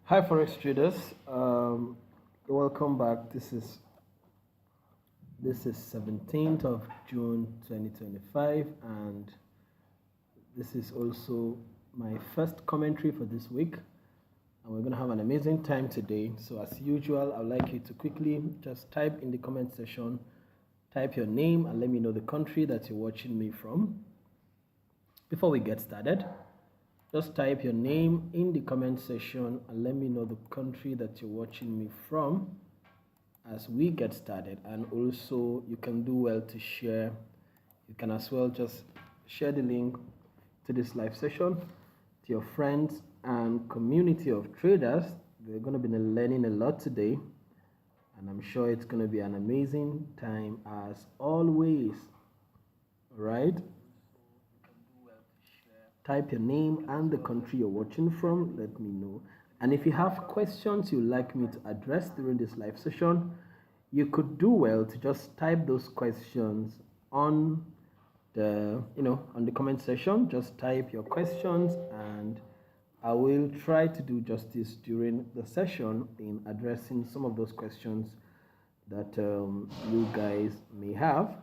Hi Forex traders, welcome back. This is 17th of June 2025, and this is also my first commentary for this week, and we're going to have an amazing time today. So as usual, I'd like you to quickly just type in the comment section, type your name and let me know the country that you're watching me from. Before we get started, just type your name in the comment section and let me know the country that you're watching me from as we get started. And also you can do well to share. You can as well just share the link to this live session to your friends and community of traders. They're going to be learning a lot today, and I'm sure it's going to be an amazing time as always. All right. Type your name and the country you're watching from. Let me know. And if you have questions you'd like me to address during this live session, you could do well to just type those questions on the comment section. Just type your questions and I will try to do justice during the session in addressing some of those questions that you guys may have.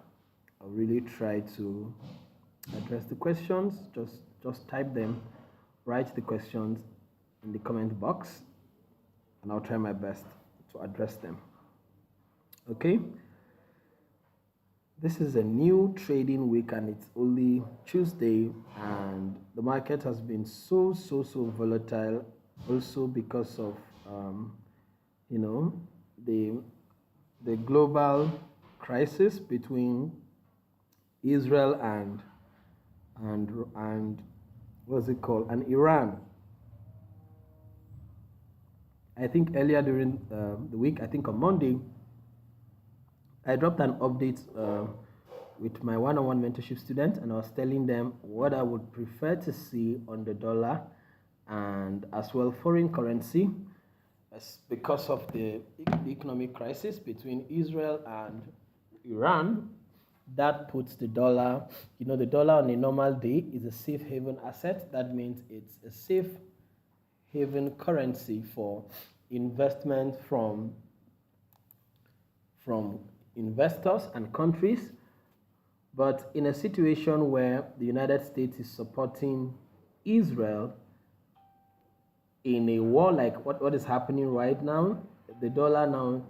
I'll really try to address the questions. Just type them, write the questions in the comment box, and I'll try my best to address them. Okay, this is a new trading week and it's only Tuesday, and the market has been so volatile, also because of the global crisis between Israel and what's it called, and Iran. I think earlier during the week, I think on Monday, I dropped an update with my one-on-one mentorship student, and I was telling them what I would prefer to see on the dollar and as well foreign currency, because of the economic crisis between Israel and Iran. That puts the dollar, the dollar on a normal day is a safe haven asset. That means it's a safe haven currency for investment from investors and countries. But in a situation where the United States is supporting Israel in a war like what is happening right now, the dollar now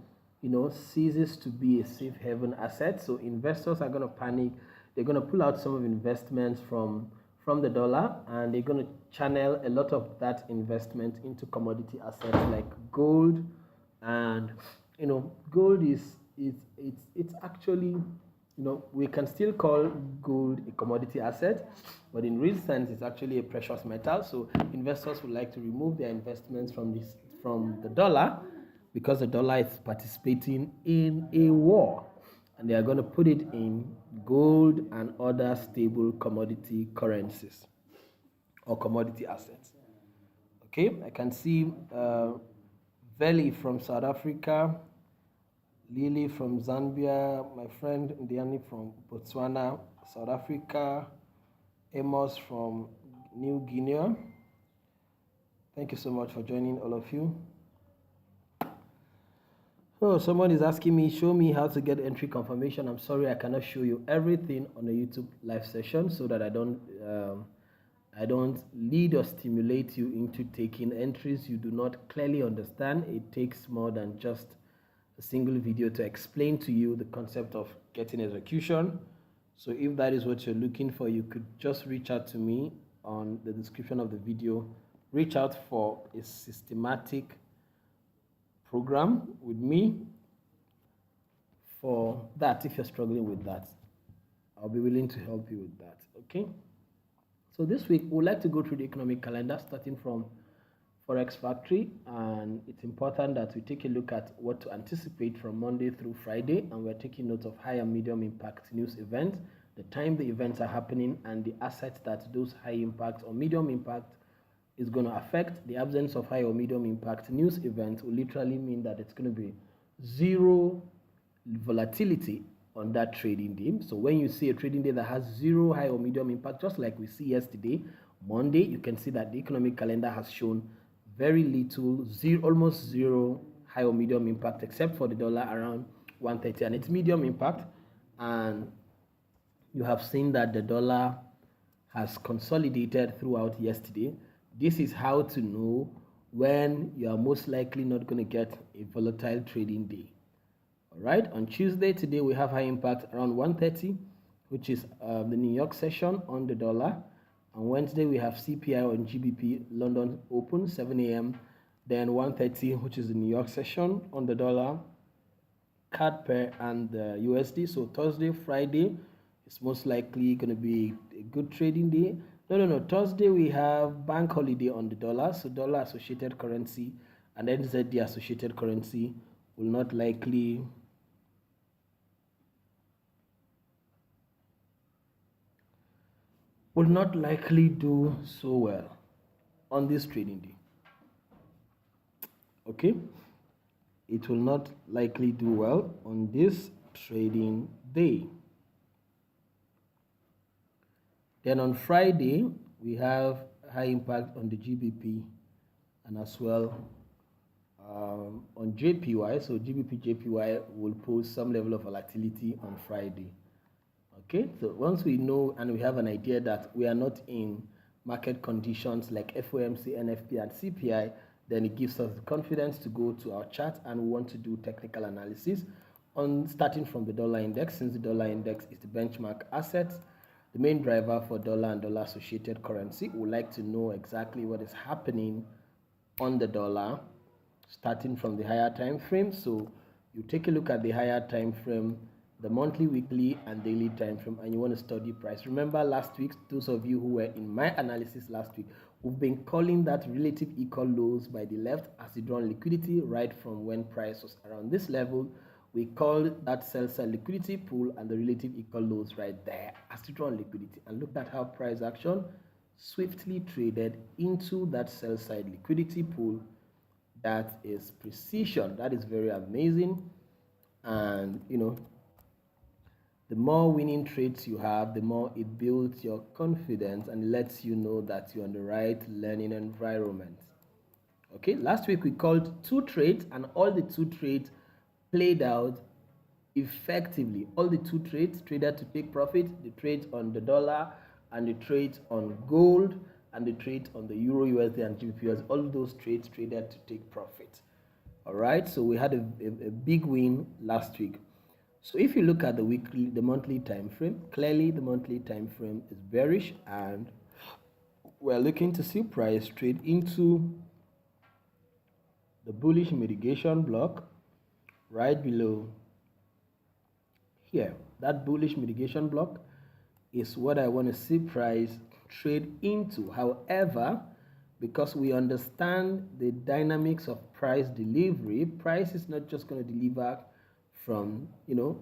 ceases to be a safe haven asset. So investors are going to panic. They're going to pull out some of investments from the dollar, and they're going to channel a lot of that investment into commodity assets like gold. And gold it's actually, we can still call gold a commodity asset, but in real sense it's actually a precious metal. So investors would like to remove their investments from the dollar, because the dollar is participating in a war, and they are going to put it in gold and other stable commodity currencies or commodity assets. Okay, I can see Veli from South Africa, Lily from Zambia, my friend Ndiani from Botswana, South Africa, Amos from New Guinea. Thank you so much for joining, all of you. Oh, someone is asking me, show me how to get entry confirmation. I'm sorry, I cannot show you everything on a YouTube live session, so that I don't lead or stimulate you into taking entries you do not clearly understand. It takes more than just a single video to explain to you the concept of getting execution. So if that is what you're looking for, you could just reach out to me on the description of the video. Reach out for a systematic program with me for that. If you're struggling with that, I'll be willing to help you with that. Okay, so this week we'd like to go through the economic calendar starting from Forex Factory, and it's important that we take a look at what to anticipate from Monday through Friday, and we're taking note of high and medium impact news events, the time the events are happening, and the assets that those high impact or medium impact is going to affect. The absence of high or medium impact news events will literally mean that it's going to be zero volatility on that trading day. So when you see a trading day that has zero high or medium impact, just like we see yesterday, Monday, you can see that the economic calendar has shown very little, zero, almost zero high or medium impact, except for the dollar around 130, and it's medium impact. And you have seen that the dollar has consolidated throughout yesterday. This is how to know when you are most likely not going to get a volatile trading day. All right, on Tuesday today we have high impact around 130, which is the New York session on the dollar. On Wednesday we have CPI on GBP London open 7 a.m. Then 130, which is the New York session on the dollar, CAD pair and the USD. So Thursday, Friday, it's most likely going to be a good trading day. No. Thursday we have bank holiday on the dollar, so dollar associated currency and NZD associated currency will not likely do so well on this trading day. Okay, it will not likely do well on this trading day. Then on Friday, we have high impact on the GBP and as well on JPY. So GBPJPY will pose some level of volatility on Friday. Okay, so once we know and we have an idea that we are not in market conditions like FOMC, NFP, and CPI, then it gives us the confidence to go to our chart and we want to do technical analysis on starting from the dollar index, since the dollar index is the benchmark asset, the main driver for dollar and dollar associated currency. We would like to know exactly what is happening on the dollar starting from the higher time frame. So you take a look at the higher time frame, the monthly, weekly, and daily time frame, and you want to study price. Remember last week, those of you who were in my analysis last week, we've been calling that relative equal lows by the left as the drawn liquidity right from when price was around this level. We called that sell side liquidity pool and the relative equal lows right there as the drawn liquidity, and looked at how price action swiftly traded into that sell side liquidity pool. That is precision. That is very amazing. And you know, the more winning trades you have, the more it builds your confidence and lets you know that you're in the right learning environment. Okay, last week we called 2 trades and all the 2 trades played out effectively. All the 2 trades traded to take profit, the trade on the dollar and the trade on gold and the trade on the Euro USD and GBP. All those trades traded to take profit. All right, so we had a big win last week. So if you look at the monthly time frame, clearly the monthly time frame is bearish, and we're looking to see price trade into the bullish mitigation block right below here. That bullish mitigation block is what I want to see price trade into. However, because we understand the dynamics of price delivery, price is not just going to deliver from, you know,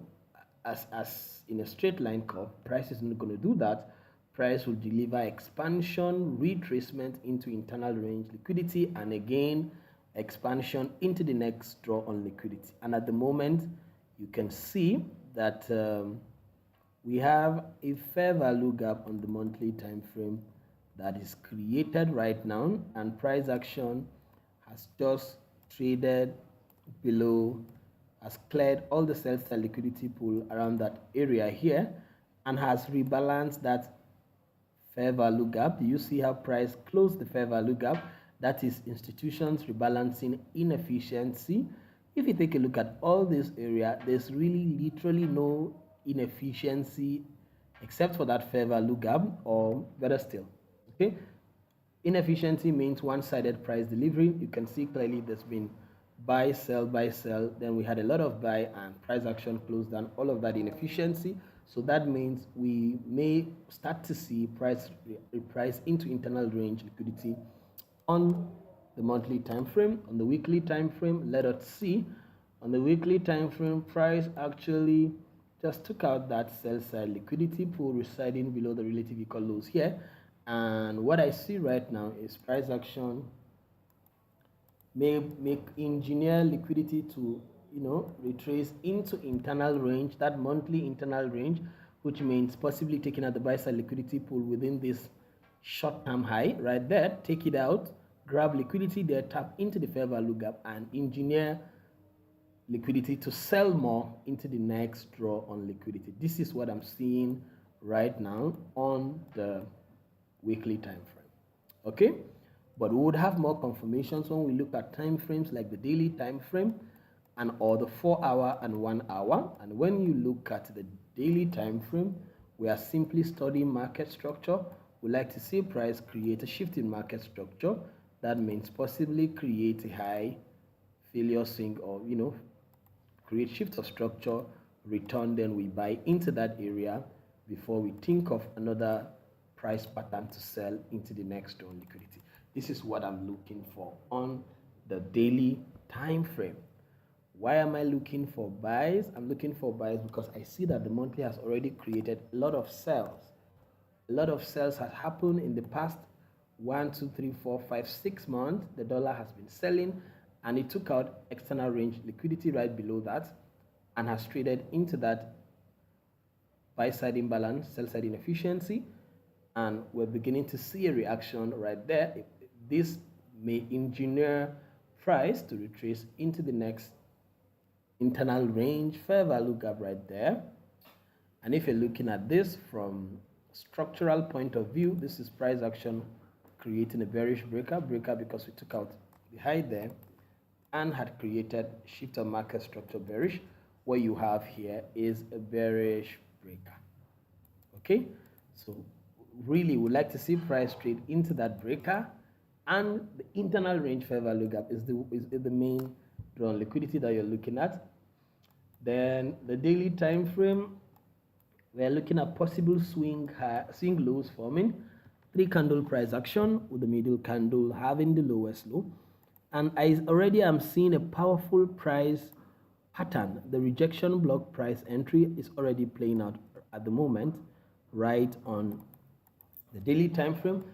as in a straight line curve. Price is not going to do that. Price will deliver expansion, retracement into internal range liquidity, and again expansion into the next draw on liquidity. And at the moment you can see that we have a fair value gap on the monthly time frame that is created right now, and price action has just traded below, has cleared all the sell side liquidity pool around that area here and has rebalanced that fair value gap. Do you see how price closed the fair value gap? That is institutions rebalancing inefficiency. If you take a look at all this area, there's really literally no inefficiency except for that fair value gap, or better still, okay, inefficiency means one-sided price delivery. You can see clearly there's been buy, sell, then we had a lot of buy and price action closed down all of that inefficiency. So that means we may start to see price into internal range liquidity on the monthly time frame. On the weekly time frame, let us see. On the weekly time frame, price actually just took out that sell side liquidity pool residing below the relative equal lows here, and what I see right now is price action may engineer liquidity to, you know, retrace into internal range, that monthly internal range, which means possibly taking out the buy side liquidity pool within this short-term high right there, take it out, grab liquidity there, tap into the fair value gap, and engineer liquidity to sell more into the next draw on liquidity. This is what I'm seeing right now on the weekly time frame. Okay, but we would have more confirmations when we look at time frames like the daily time frame and or the 4 hour and 1 hour. And when you look at the daily time frame, we are simply studying market structure. We like to see price create a shift in market structure. That means possibly create a high, failure swing, or create shift of structure, return, then we buy into that area before we think of another price pattern to sell into the next draw on liquidity. This is what I'm looking for on the daily time frame. Why am I looking for buys? I'm looking for buys because I see that the monthly has already created a lot of sales. A lot of sales has happened in the past 1, 2, 3, 4, 5, 6 months. The dollar has been selling and it took out external range liquidity right below that and has traded into that buy side imbalance, sell side inefficiency, and we're beginning to see a reaction right there. This may engineer price to retrace into the next internal range fair value gap right there. And if you're looking at this from structural point of view, this is price action creating a bearish breaker because we took out the high there and had created shift of market structure bearish. What you have here is a bearish breaker. Okay, so really would like to see price trade into that breaker, and the internal range fair value gap is the main draw on liquidity that you're looking at. Then the daily time frame, we're looking at possible swing lows forming, 3 candle price action with the middle candle having the lowest low. And I already am seeing a powerful price pattern. The rejection block price entry is already playing out at the moment, right on the daily time frame.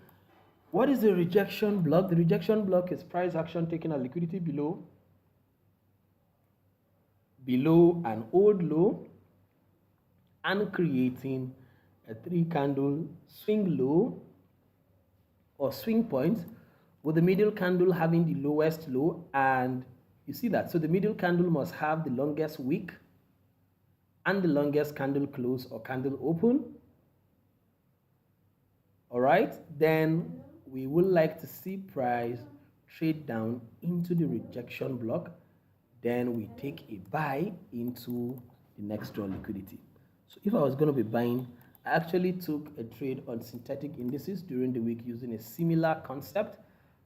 What is the rejection block? The rejection block is price action taking a liquidity below an old low and creating a 3 candle swing low or swing point with the middle candle having the lowest low. And you see that, so the middle candle must have the longest wick and the longest candle close or candle open. All right, then we would like to see price trade down into the rejection block. Then we take a buy into the next draw liquidity. So if I was going to be buying, I actually took a trade on synthetic indices during the week using a similar concept,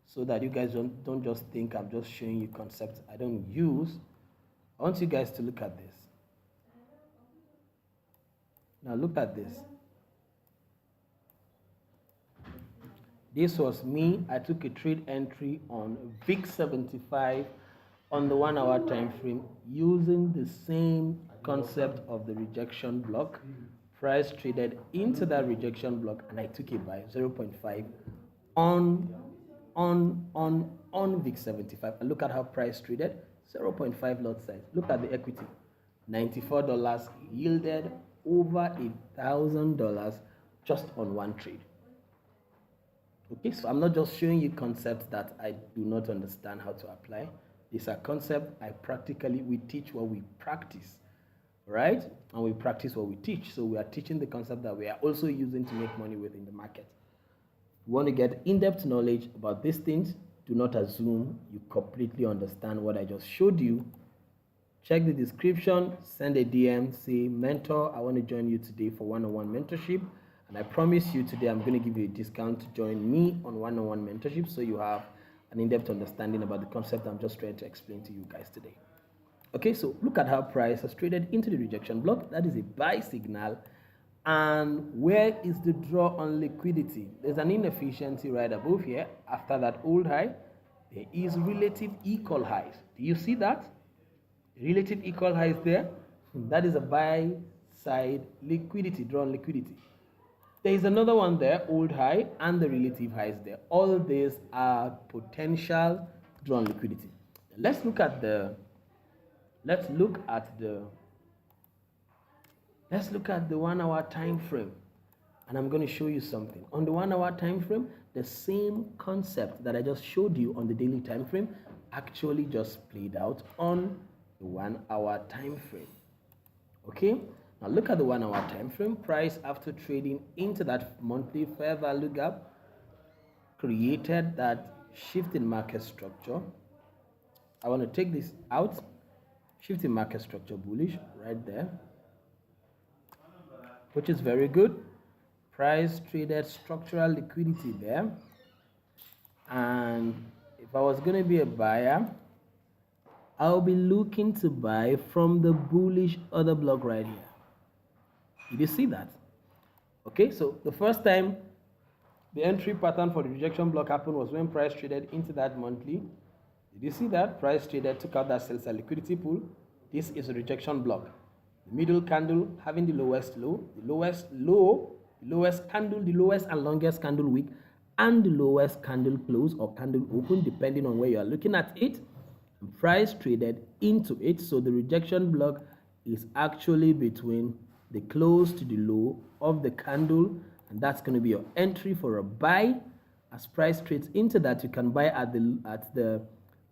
so that you guys don't just think I'm just showing you concepts I don't use. I want you guys to look at this. Now look at this. This was me. I took a trade entry on VIX 75 on the 1 hour time frame using the same concept of the rejection block. Price traded into that rejection block and I took it by 0.5 on VIX 75. And look at how price traded, 0.5 lot size. Look at the equity, $94 yielded over $1,000 just on one trade. Okay, so I'm not just showing you concepts that I do not understand how to apply. These are concepts we teach what we practice, right? And we practice what we teach. So we are teaching the concept that we are also using to make money within the market. You want to get in-depth knowledge about these things, do not assume you completely understand what I just showed you. Check the description, send a DM, say, mentor, I want to join you today for one-on-one mentorship. And I promise you today I'm going to give you a discount to join me on one-on-one mentorship, so you have an in-depth understanding about the concept I'm just trying to explain to you guys today. Okay, so look at how price has traded into the rejection block. That is a buy signal. And where is the draw on liquidity? There's an inefficiency right above here. After that old high, there is relative equal highs. Do you see that? Relative equal highs there. That is a buy side liquidity, draw on liquidity. There is another one there, old high, and the relative highs there. All these are potential draw on liquidity. Let's look at the 1 hour time frame. And I'm going to show you something. On the 1 hour time frame, the same concept that I just showed you on the daily time frame actually just played out on the 1 hour time frame. Okay, now look at the 1 hour time frame. Price after trading into that monthly fair value gap created that shift in market structure. I want to take this out. Shift in market structure bullish right there, which is very good. Price traded structural liquidity there, and if I was going to be a buyer, I'll be looking to buy from the bullish order block right here. Did you see that? Okay, so the first time the entry pattern for the rejection block happened was when price traded into that monthly. Did you see that? Price traded, took out that sell side liquidity pool. This is a rejection block. The middle candle having the lowest low, the lowest low, the lowest candle, the lowest and longest candle wick, and the lowest candle close or candle open, depending on where you are looking at it. And price traded into it. So the rejection block is actually between the close to the low of the candle, and that's going to be your entry for a buy. As price trades into that, you can buy at the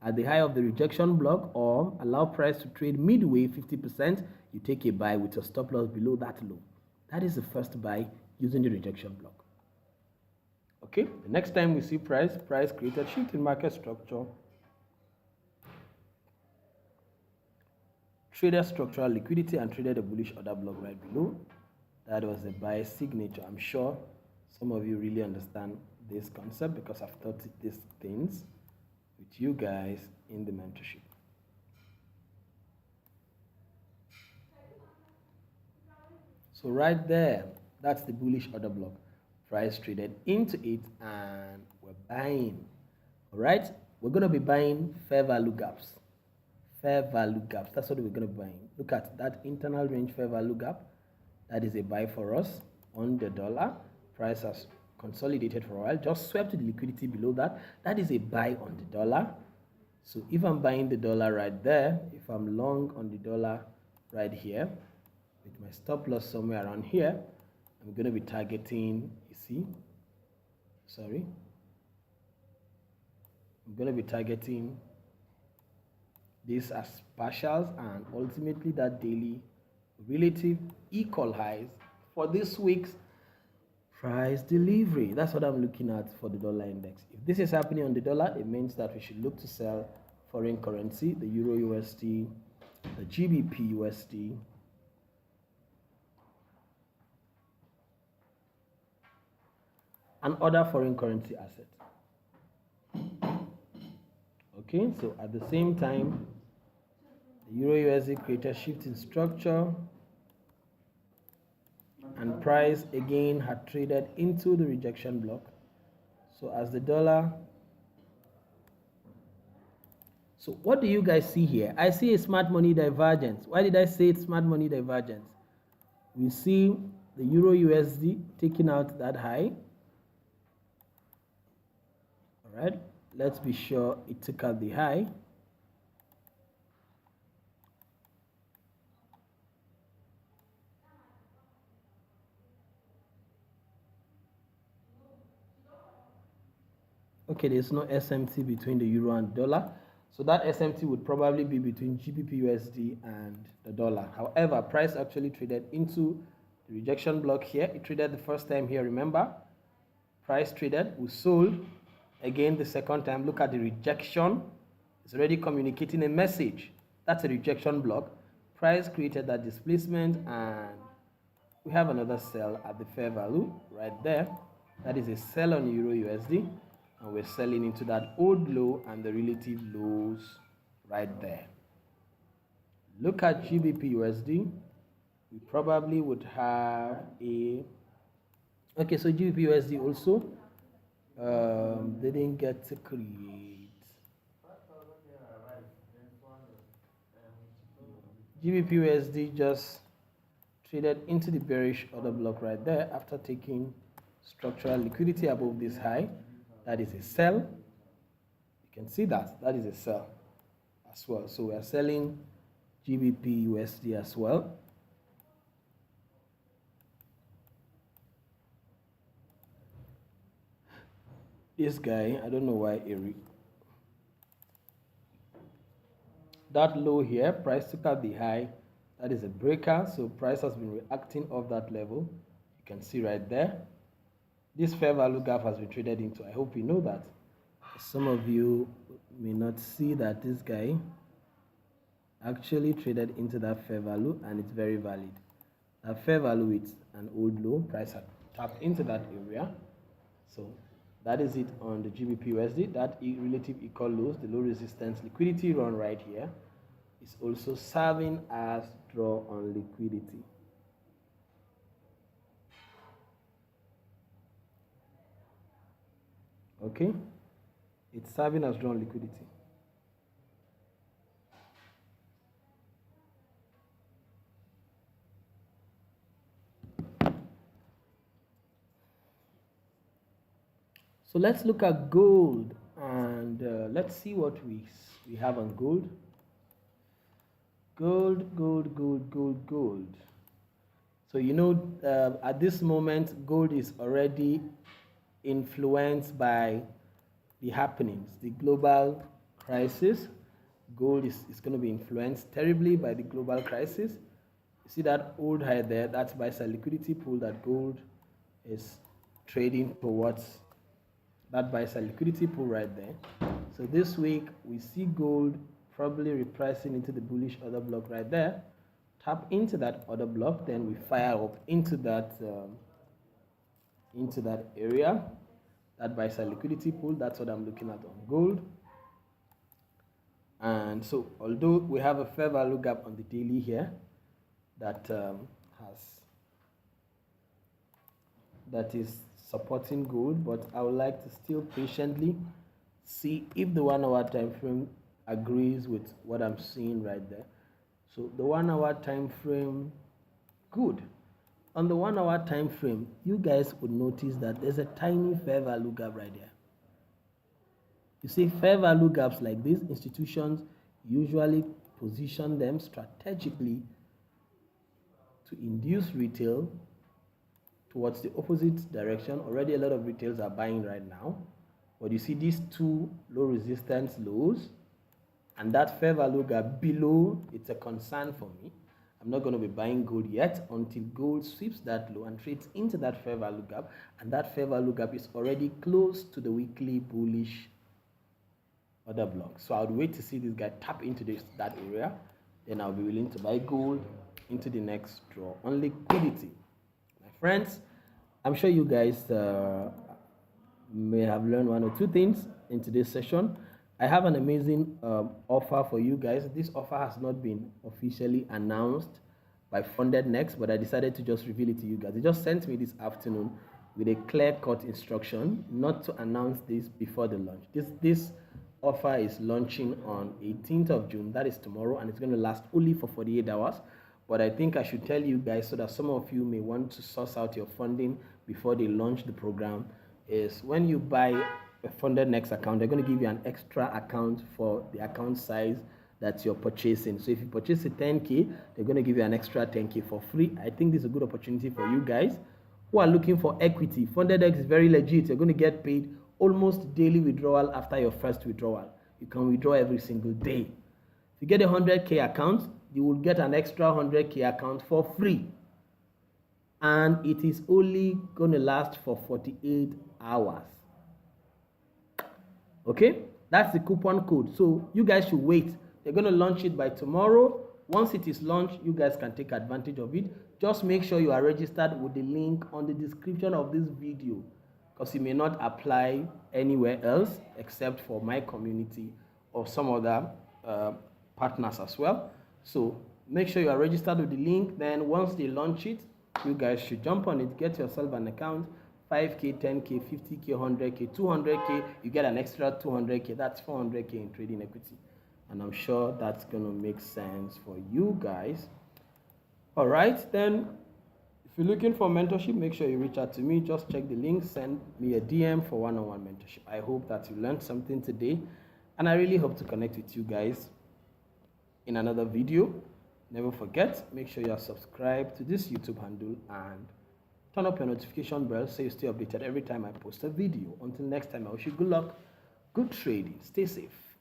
high of the rejection block, or allow price to trade midway 50%. You take a buy with a stop loss below that low. That is the first buy using the rejection block. Okay, the next time we see price created shift in market structure, traded structural liquidity and traded a bullish order block right below. That was a buy signature. I'm sure some of you really understand this concept because I've taught these things with you guys in the mentorship. So right there, that's the bullish order block. Price traded into it and we're buying. All right, we're going to be buying fair value gaps. Fair value gaps, that's what we're going to be buying. Look at that internal range fair value gap. That is a buy for us on the dollar. Price has consolidated for a while, just swept the liquidity below that. That is a buy on the dollar. So if I'm buying the dollar right there, if I'm long on the dollar right here, with my stop loss somewhere around here, I'm going to be targeting, I'm going to be targeting this as partials and ultimately that daily relative equal highs for this week's price delivery. That's what I'm looking at for the dollar index. If this is happening on the dollar, it means that we should look to sell foreign currency, the Euro USD, the GBP USD, and other foreign currency assets. Okay, so at the same time, the Euro USD created shift in structure, and price again had traded into the rejection block. So as the dollar, so what do you guys see here? I see a smart money divergence. Why did I say it's smart money divergence? We see the Euro USD taking out that high. All right, let's be sure it took out the high. Okay, there's no SMT between the euro and dollar, so that SMT would probably be between GBPUSD and the dollar. However, price actually traded into the rejection block here. It traded the first time here, remember? Price traded, we sold again the second time. Look at the rejection. It's already communicating a message. That's a rejection block. Price created that displacement, and we have another sell at the fair value right there. That is a sell on Euro USD. And we're selling into that old low and the relative lows right there. Look at GBP USD. We probably would have a... Okay, so GBP USD also didn't get to create. GBP USD just traded into the bearish order block right there after taking structural liquidity above this high. That is a sell. You can see that. That is a sell as well. So we are selling GBP USD as well. this guy, I don't know why that low here, price took out the high. That is a breaker, so price has been reacting off that level. You can see right there. This fair value gap has been traded into. I hope you know that. Some of you may not see that this guy actually traded into that fair value, and it's very valid. That fair value with an old low, price had tapped into that area. So that is it on the GBPUSD. That relative equal lows, the low resistance liquidity run right here, is also serving as draw on liquidity. Okay, it's serving as draw on liquidity. So let's look at gold, and let's see what we have on gold. Gold. So you know, at this moment, gold is already influenced by the happenings, the global crisis. Gold is going to be influenced terribly by the global crisis. You see that old high there, that's by a liquidity pool that gold is trading towards. That buys a liquidity pool right there. So this week we see gold probably repricing into the bullish order block right there. Tap into that order block, then we fire up into that area. That buys a liquidity pool. That's what I'm looking at on gold. And so although we have a fair value gap on the daily here that is supporting gold, but I would like to still patiently see if the 1 hour time frame agrees with what I'm seeing right there. So the 1 hour time frame, good. On the 1 hour time frame, you guys would notice that there's a tiny fair value gap right there. You see, fair value gaps like these, institutions usually position them strategically to induce retail towards the opposite direction. Already a lot of retailers are buying right now, but you see these two low resistance lows and that fair value gap below, it's a concern for me. I'm not going to be buying gold yet until gold sweeps that low and trades into that fair value gap, and that fair value gap is already close to the weekly bullish order block. So I would wait to see this guy tap into that area, then I'll be willing to buy gold into the next draw on liquidity. Friends, I'm sure you guys may have learned 1 or 2 things in today's session. I have an amazing offer for you guys. This offer has not been officially announced by Funded Next, but I decided to just reveal it to you guys. They just sent me this afternoon with a clear-cut instruction not to announce this before the launch. This offer is launching on 18th of June. That is tomorrow, and it's going to last only for 48 hours. But I think I should tell you guys so that some of you may want to source out your funding before they launch the program, is when you buy a Funded Next account, they're going to give you an extra account for the account size that you're purchasing. So if you purchase a 10K, they're going to give you an extra 10K for free. I think this is a good opportunity for you guys who are looking for equity. Funded Next is very legit. You're going to get paid almost daily withdrawal after your first withdrawal. You can withdraw every single day. If you get a 100K account, you will get an extra 100K account for free. And it is only going to last for 48 hours. Okay? That's the coupon code. So you guys should wait. They're going to launch it by tomorrow. Once it is launched, you guys can take advantage of it. Just make sure you are registered with the link on the description of this video, because it may not apply anywhere else except for my community or some other partners as well. So make sure you are registered with the link. Then once they launch it, you guys should jump on it, get yourself an account. 5K, 10K, 50K, 100K, 200K, you get an extra 200K. That's 400K in trading equity. And I'm sure that's going to make sense for you guys. All right, then if you're looking for mentorship, make sure you reach out to me. Just check the link, send me a DM for one-on-one mentorship. I hope that you learned something today, and I really hope to connect with you guys in another video. Never forget, make sure you are subscribed to this YouTube handle, and Turn up your notification bell so you stay updated every time I post a video. Until next time, I wish you good luck, good trading, stay safe.